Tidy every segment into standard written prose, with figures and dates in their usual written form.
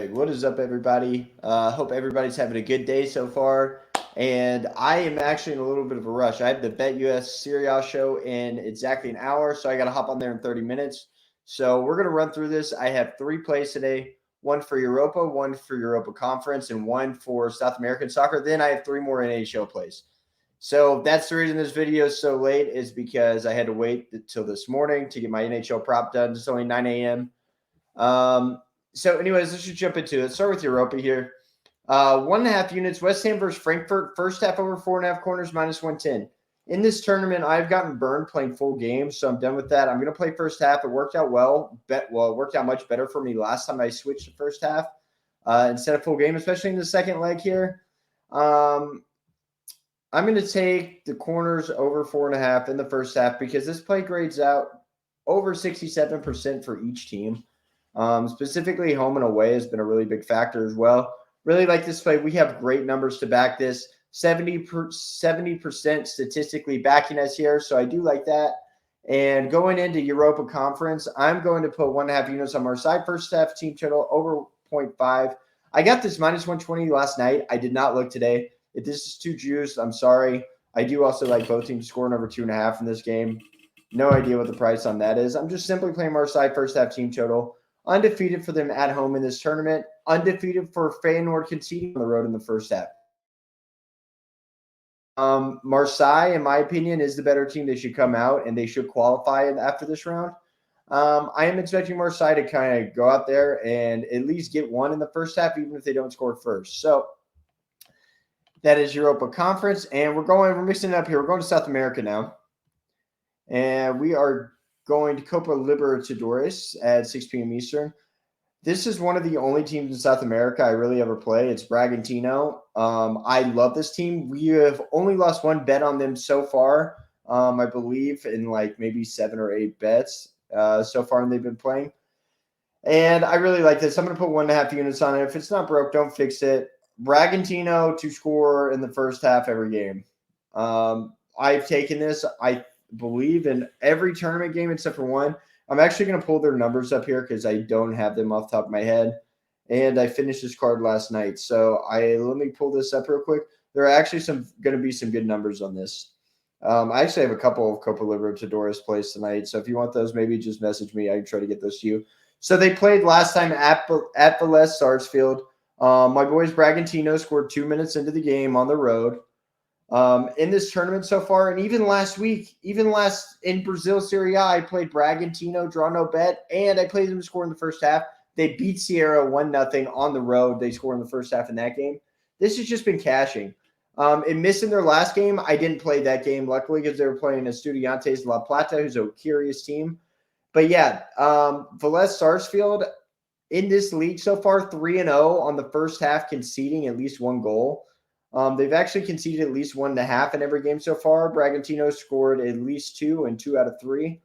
right, what is up, everybody? Hope everybody's having a good day so far. And I am actually in a little bit of a rush. I have the Bet US Serie A show in exactly an hour, so I got to hop on there in 30 minutes. So we're going to run through this. I have 3 plays today, one for Europa, one for Europa Conference, and one for South American soccer. Then I have 3 more NHL plays. So that's the reason this video is so late, is because I had to wait until this morning to get my NHL prop done. It's only 9 a.m. So anyways, let's just jump into it. Let's start with Europa here. 1.5 units, West Ham versus Frankfurt. First half over 4.5 corners, -110. In this tournament, I've gotten burned playing full games, so I'm done with that. I'm going to play first half. It worked out well. It worked out much better for me last time I switched to first half instead of full game, especially in the second leg here. I'm going to take the corners over 4.5 in the first half because this play grades out over 67% for each team. Specifically, home and away has been a really big factor as well. Really like this play. We have great numbers to back this. 70% statistically backing us here, so I do like that. And going into Europa Conference, I'm going to put 1.5 units on our side. First half team total over 0.5. I got this -120 last night. I did not look today. If this is too juiced, I'm sorry. I do also like both teams scoring over 2.5 in this game. No idea what the price on that is. I'm just simply playing our side first half team total. Undefeated for them at home in this tournament. Undefeated for Feyenoord conceding on the road in the first half. Marseille, in my opinion, is the better team. They should come out and they should qualify after this round. I am expecting Marseille to kind of go out there and at least get one in the first half, even if they don't score first. So that is Europa Conference, and we're mixing it up here. We're going to South America now, and we are going to Copa Liberatodores at 6 p.m. Eastern. This is one of the only teams in South America I really ever play. It's Bragantino. I love this team. We have only lost one bet on them so far, I believe, in like maybe 7 or 8 bets so far, and they've been playing. And I really like this. I'm going to put 1.5 units on it. If it's not broke, don't fix it. Bragantino to score in the first half every game. I've taken this, I believe, in every tournament game except for one. I'm actually going to pull their numbers up here because I don't have them off the top of my head. And I finished this card last night. So let me pull this up real quick. There are actually going to be some good numbers on this. I actually have a couple of Copa Libertadores plays tonight. So if you want those, maybe just message me. I can try to get those to you. So they played last time at Vélez Sarsfield. My boys Bragantino scored 2 minutes into the game on the road. In this tournament so far, and even last week, in Brazil Serie A, I played Bragantino, draw no bet, and I played them to score in the first half. They beat Sierra 1-0 on the road. They scored in the first half in that game. This has just been cashing. In missing their last game, I didn't play that game, luckily, because they were playing Estudiantes La Plata, who's a curious team. But yeah, Vélez Sarsfield in this league so far, 3-0 on the first half, conceding at least one goal. They've actually conceded at least 1.5 in every game so far. Bragantino scored at least 2 in 2 out of 3.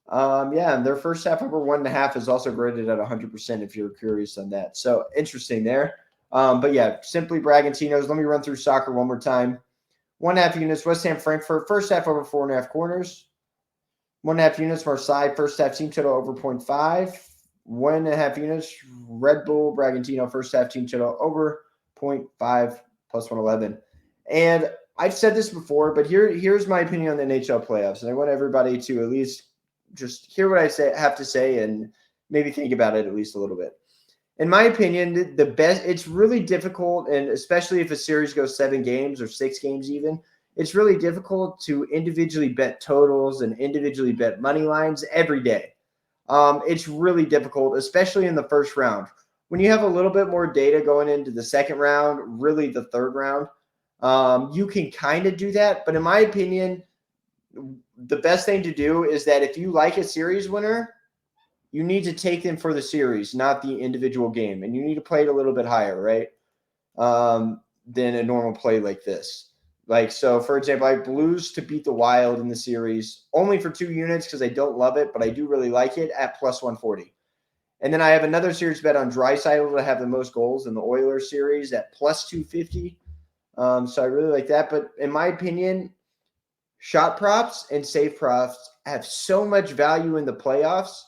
And their first half over 1.5 is also graded at 100% if you're curious on that. So interesting there. But yeah, simply Bragantino's. Let me run through soccer one more time. 1.5 units, West Ham Frankfurt. First half over 4.5 corners. 1.5 units, Marseille. First half team total over 0.5. 1.5 units, Red Bull Bragantino. First half team total over 0.5. Plus 111. And I've said this before, but here's my opinion on the NHL playoffs. And I want everybody to at least just hear what I have to say and maybe think about it at least a little bit. In my opinion, it's really difficult, and especially if a series goes 7 games or 6 games even, it's really difficult to individually bet totals and individually bet money lines every day. It's really difficult, especially in the first round. When you have a little bit more data going into the second round, really the third round, you can kind of do that. But in my opinion, the best thing to do is that if you like a series winner, you need to take them for the series, not the individual game. And you need to play it a little bit higher, right, than a normal play like this. Like, so, for example, I have Blues to beat the Wild in the series, only for 2 units because I don't love it, but I do really like it at plus 140. And then I have another series bet on Draisaitl to have the most goals in the Oilers series at plus 250. So I really like that. But in my opinion, shot props and save props have so much value in the playoffs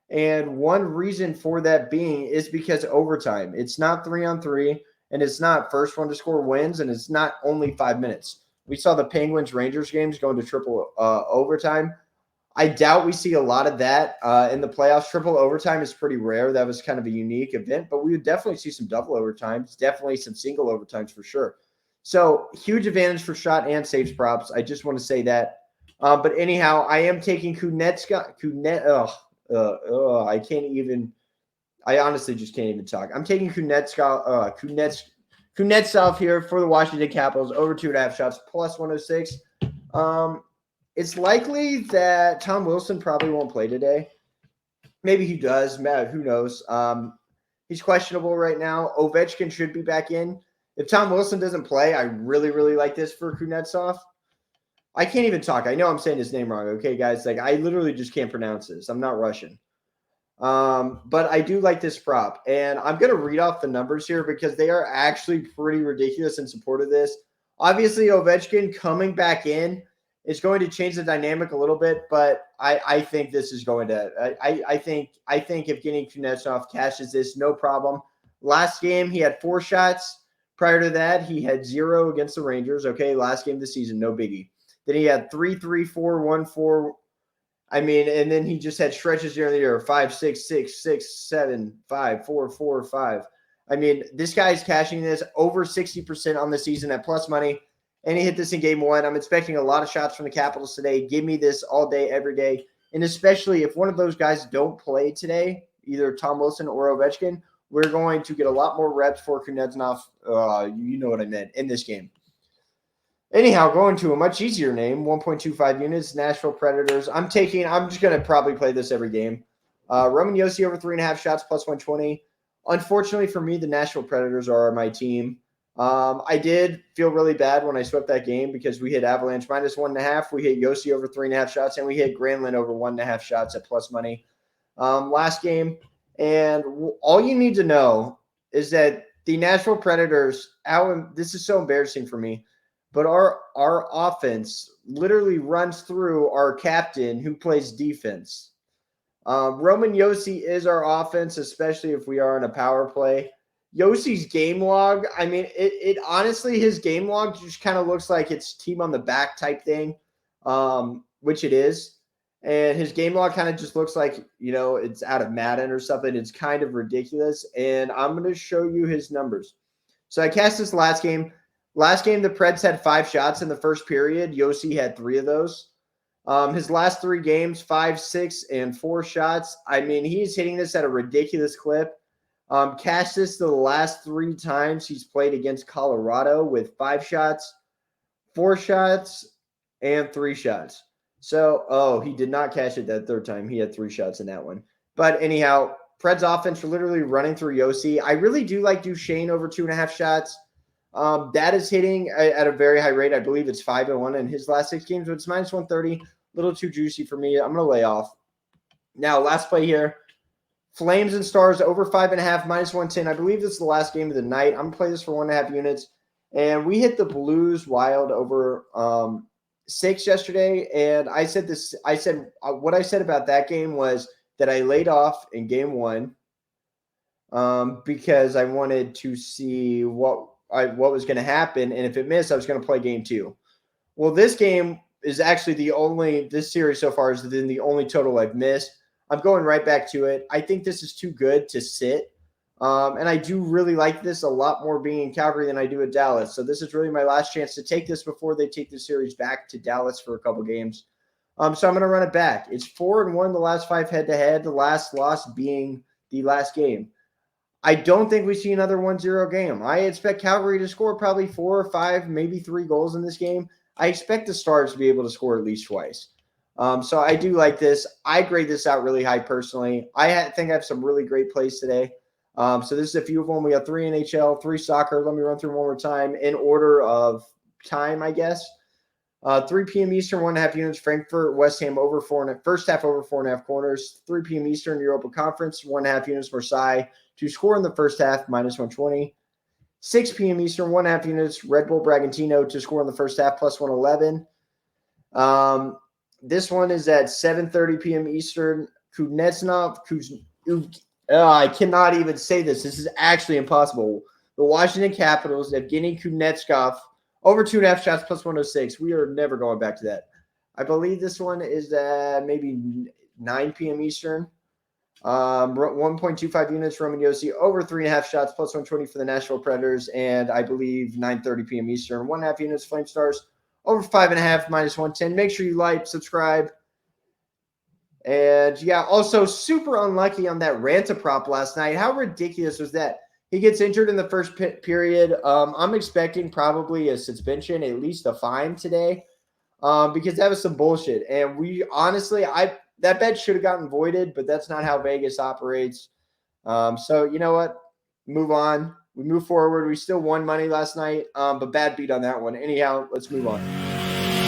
And one reason for that being is because overtime. It's not 3-on-3, and it's not first one to score wins, and it's not only 5 minutes. We saw the Penguins Rangers games going to triple overtime. I doubt we see a lot of that in the playoffs. Triple overtime is pretty rare. That was kind of a unique event, but we would definitely see some double overtimes, definitely some single overtimes for sure. So huge advantage for shot and saves props. I just want to say that. But anyhow, I am taking Kunetska. I can't even. I honestly just can't even talk. I'm taking Kunetsov here for the Washington Capitals over 2.5 shots plus 106. It's likely that Tom Wilson probably won't play today. Maybe he does. Who knows? He's questionable right now. Ovechkin should be back in. If Tom Wilson doesn't play, I really, really like this for Kuznetsov. I can't even talk. I know I'm saying his name wrong. Okay, guys. Like, I literally just can't pronounce this. I'm not Russian. But I do like this prop. And I'm going to read off the numbers here because they are actually pretty ridiculous in support of this. Obviously, Ovechkin coming back in is going to change the dynamic a little bit, but I think this is going to I think Evgeny Kuznetsov cashes this, no problem. Last game, he had 4 shots. Prior to that, he had 0 against the Rangers. Okay, last game of the season, no biggie. Then he had 3, 3, 4, 1, 4. I mean, and then he just had stretches during the year 5, 6, 6, 6, 7, 5, 4, 4, 5. I mean, this guy's cashing this over 60% on the season at plus money, and he hit this in game 1. I'm expecting a lot of shots from the Capitals today. Give me this all day, every day, and especially if one of those guys don't play today, either Tom Wilson or Ovechkin, we're going to get a lot more reps for Kuznetsov. You know what I meant in this game. Anyhow, going to a much easier name, 1.25 units, Nashville Predators. I'm just going to probably play this every game. Roman Josi over 3.5 shots plus 120. Unfortunately for me, the Nashville Predators are my team. I did feel really bad when I swept that game because we hit Avalanche minus 1.5. We hit Josi over 3.5 shots, and we hit Granlund over 1.5 shots at plus money last game. And all you need to know is that the Nashville Predators, this is so embarrassing for me, but our offense literally runs through our captain who plays defense. Roman Josi is our offense, especially if we are in a power play. Yossi's game log, I mean, it honestly, his game log just kind of looks like it's team on the back type thing, which it is. And his game log kind of just looks like, it's out of Madden or something. It's kind of ridiculous. And I'm going to show you his numbers. So I cast this last game. Last game, the Preds had 5 shots in the first period. Josi had 3 of those. His last 3 games, 5, 6, and 4 shots. I mean, he's hitting this at a ridiculous clip. Cashed this the last 3 times he's played against Colorado with 5 shots, 4 shots, and 3 shots. So, he did not cash it that 3rd time. He had 3 shots in that one. But anyhow, Preds offense are literally running through Josi. I really do like Duchesne over 2.5 shots. That is hitting at a very high rate. I believe it's 5-1 in his last 6 games, but it's minus 130. A little too juicy for me. I'm going to lay off. Now, last play here. Flames and Stars over 5.5, minus 110. I believe this is the last game of the night. I'm going to play this for 1.5 units. And we hit the Blues Wild over 6 yesterday. And I said what I said about that game was that I laid off in game 1 because I wanted to see what was going to happen. And if it missed, I was going to play game 2. Well, this game is actually this series so far has been the only total I've missed. I'm going right back to it. I think this is too good to sit. And I do really like this a lot more being in Calgary than I do at Dallas. So this is really my last chance to take this before they take the series back to Dallas for a couple games. So I'm going to run it back. It's 4-1 the last 5 head-to-head, the last loss being the last game. I don't think we see another 1-0 game. I expect Calgary to score probably 4 or 5, maybe 3 goals in this game. I expect the Stars to be able to score at least twice. So I do like this. I grade this out really high personally. I think I have some really great plays today. So this is a few of them. We got 3 NHL, 3 soccer. Let me run through one more time in order of time, I guess. 3 p.m. Eastern, 1.5 units. Frankfurt, West Ham over 4.5. First half over 4.5 corners. 3 p.m. Eastern, Europa Conference, 1.5 units. Marseille to score in the first half, minus 120. 6 p.m. Eastern, 1.5 units. Red Bull Bragantino to score in the first half, plus 111. This one is at 7:30 p.m. Eastern. Kuznetsov. I cannot even say this. This is actually impossible. The Washington Capitals, Evgeny Kuznetsov, over 2.5 shots plus 106. We are never going back to that. I believe this one is maybe 9 p.m. Eastern. 1.25 units, Roman Yossi, over 3.5 shots plus 120 for the Nashville Predators, and I believe 9:30 p.m. Eastern, 1.5 units, Flame Stars, over 5.5 minus 110. Make sure you like, subscribe. And yeah, also super unlucky on that Ranta prop last night. How ridiculous was that? He gets injured in the first period. I'm expecting probably a suspension, at least a fine today, because that was some bullshit. And we honestly, that bet should have gotten voided, but that's not how Vegas operates. So you know what? Move on. We move forward. We still won money last night, but bad beat on that one. Anyhow, let's move on.